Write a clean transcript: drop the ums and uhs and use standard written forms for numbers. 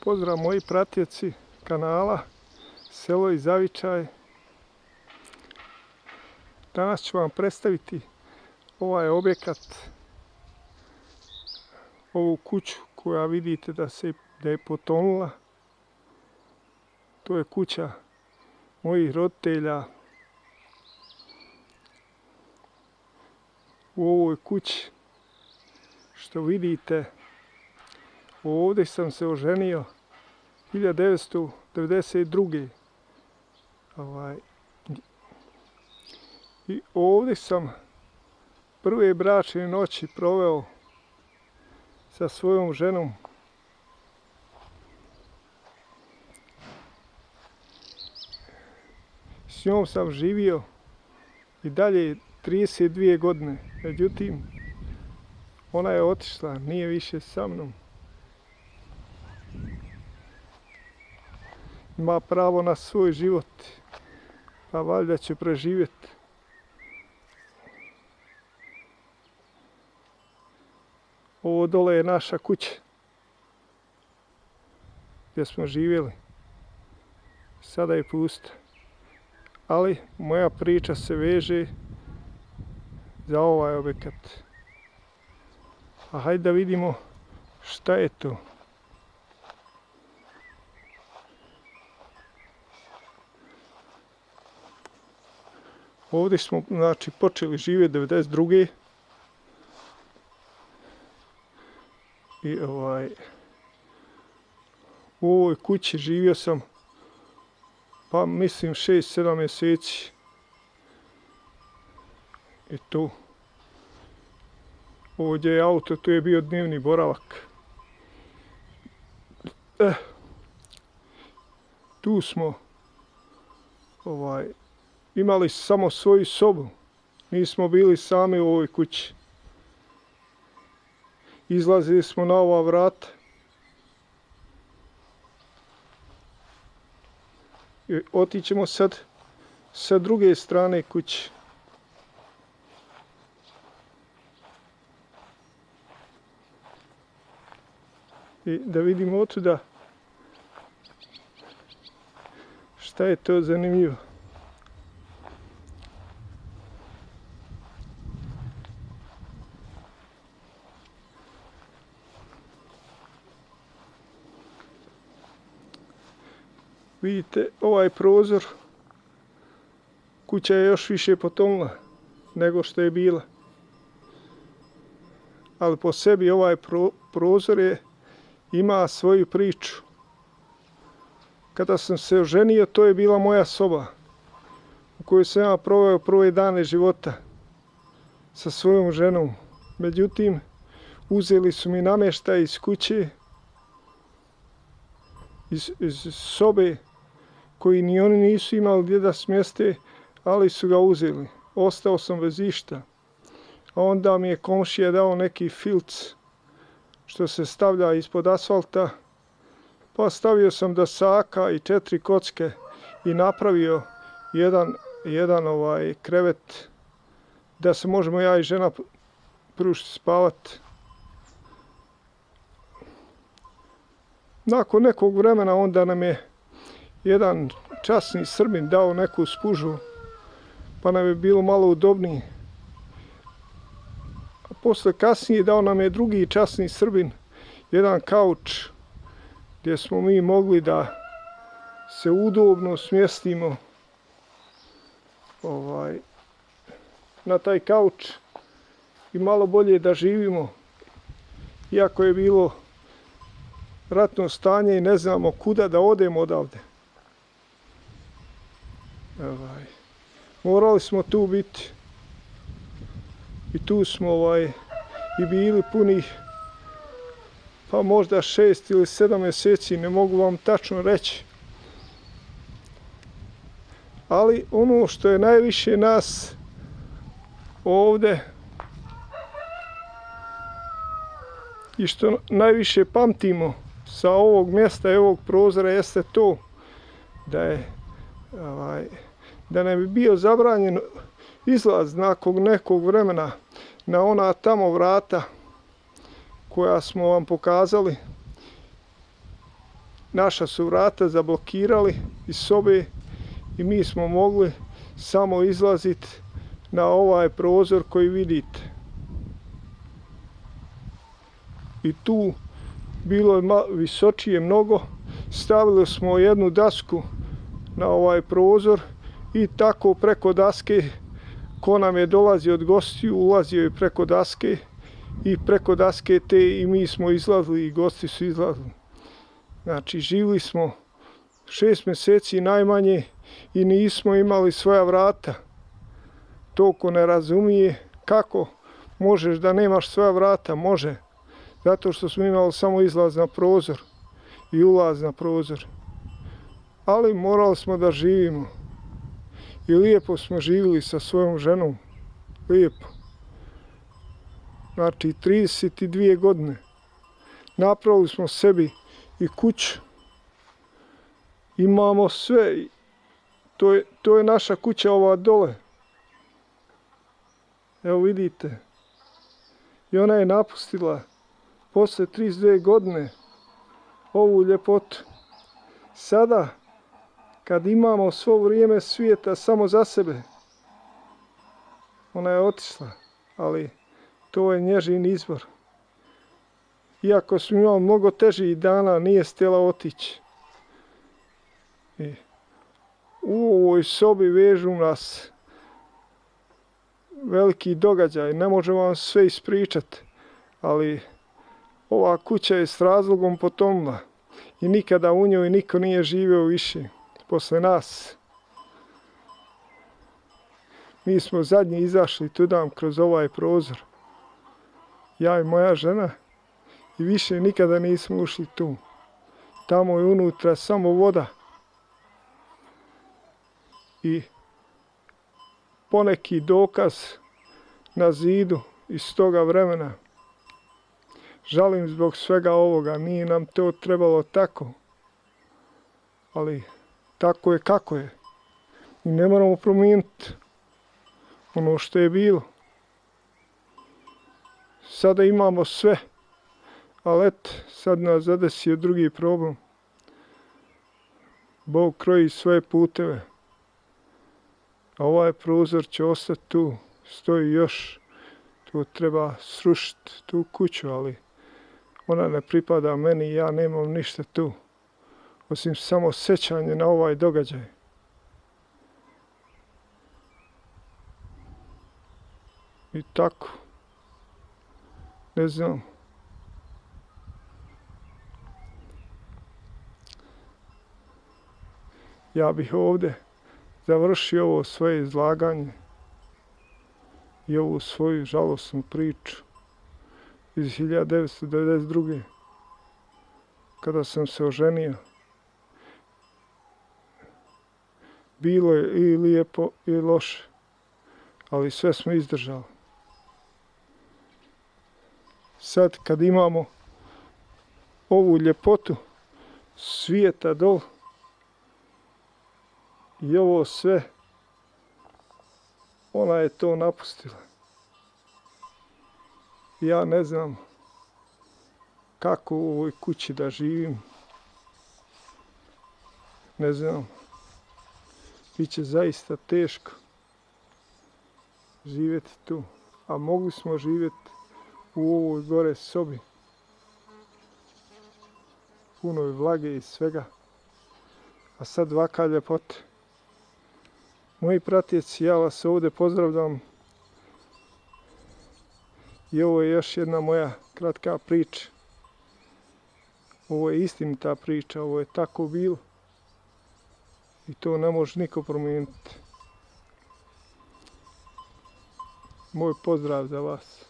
Pozdrav moji pratioci kanala Selo i Zavičaj. Danas ću vam predstaviti ovaj objekat, ovu kuću koja vidite da je potonula. To je kuća mojih roditelja. U ovoj kući što vidite, ovdje sam se oženio 1992. I ovdje sam prve bračne noći proveo sa svojom ženom. S njom sam živio i dalje 32 godine. Međutim, ona je otišla, nije više sa mnom. Ima pravo na svoj život, pa valjda će preživjeti. Ovo dole je naša kuća gdje smo živjeli. Sada je pusta. Ali moja priča se veže za ovaj objekat. A hajde da vidimo šta je to. Ovdje smo počeli živjeti 1992. I u ovoj kući živio sam pa mislim 6-7 mjeseci. I tu. Ovdje je auto, tu je bio dnevni boravak. Tu smo imali samo svoju sobu. Nismo bili sami u ovoj kući. Izlazili smo na ova vrata. I otićemo sad sa druge strane kuće. I da vidimo otuda šta je to zanimljivo. Vidite ovaj prozor, kuća je još više potonula nego što je bila. Ali po sebi ovaj prozor ima svoju priču. Kada sam se oženio, to je bila moja soba u kojoj sam ja proveo prve dane života sa svojom ženom. Međutim, uzeli su mi namještaj iz kuće, iz sobe koji ni oni nisu imali gdje da smjeste, ali su ga uzeli. Ostao sam bez išta. A onda mi je komšija dao neki filc što se stavlja ispod asfalta, pa stavio sam dasaka i 4 kocke i napravio jedan krevet da se možemo ja i žena pružiti spavati. Nakon nekog vremena onda nam je jedan časni Srbin dao neku spužu, pa nam je bilo malo udobnije. A posle kasnije dao nam je drugi časni Srbin jedan kauč gdje smo mi mogli da se udobno smjestimo na taj kauč i malo bolje da živimo, iako je bilo ratno stanje i ne znamo kuda da odemo odavde. Morali smo tu biti i tu smo i bili punih pa možda 6 ili 7 mjeseci, ne mogu vam tačno reći. Ali ono što je najviše nas ovdje i što najviše pamtimo sa ovog mjesta i ovog prozora jeste to da nam je bio zabranjen izlaz nakon nekog vremena na ona tamo vrata koja smo vam pokazali naša su vrata zablokirali iz sobe i mi smo mogli samo izlaziti na ovaj prozor koji vidite. I tu bilo je visočije mnogo, stavili smo jednu dasku na ovaj prozor i tako preko daske, ko nam je dolazio od gostiju, ulazio je preko daske i preko daske te i mi smo izlazili i gosti su izlazili. Znači, živjeli smo 6 mjeseci najmanje i nismo imali svoja vrata. To ko ne razumije kako možeš da nemaš svoja vrata, može. Zato što smo imali samo izlaz na prozor i ulaz na prozor. Ali morali smo da živimo. I lijepo smo živjeli sa svojom ženom. Lijepo. Znači, 32 godine. Napravili smo sebi i kuću. Imamo sve. To je naša kuća ova dole. Evo vidite. I ona je napustila posle 32 godine ovu ljepotu. Sada, kad imamo svo vrijeme svijeta samo za sebe, ona je otišla, ali to je njezin izbor. Iako smo imali mnogo težih dana, nije htjela otići. I u ovoj sobi vežu nas veliki događaj, ne možemo vam sve ispričati, ali ova kuća je s razlogom potonula i nikada u njoj niko nije živio više posle nas. Mi smo zadnji izašli tudam kroz ovaj prozor, ja i moja žena, i više nikada nismo ušli tu. Tamo je unutra samo voda i poneki dokaz na zidu iz toga vremena. Žalim zbog svega ovoga, nije nam to trebalo tako, ali tako je kako je. I ne moramo promijeniti ono što je bilo. Sada imamo sve, ali eto, sad nas zadesio drugi problem. Bog kroji svoje puteve, a ovaj prozor će ostati tu, stoji još. To treba srušiti, tu kuću, ali ona ne pripada meni i ja nemam ništa tu, osim samo sećanje na ovaj događaj. I tako, ne znam. Ja bih ovdje završio ovo svoje izlaganje i ovu svoju žalosnu priču iz 1992. kada sam se oženio. Bilo je i lijepo i loše, ali sve smo izdržali. Sad kad imamo ovu ljepotu svijeta dol i ovo sve, ona je to napustila. Ja ne znam kako u ovoj kući da živim. Ne znam. Biće zaista teško živjeti tu. A mogli smo živjeti u ovoj gore sobi. Puno je vlage i svega. A sad ovakva ljepota. Moji pratioci, ja vas ovdje pozdravljam. I ovo je još jedna moja kratka priča. Ovo je istinita priča, ovo je tako bilo. I to ne može niko promijeniti. Moj pozdrav za vas.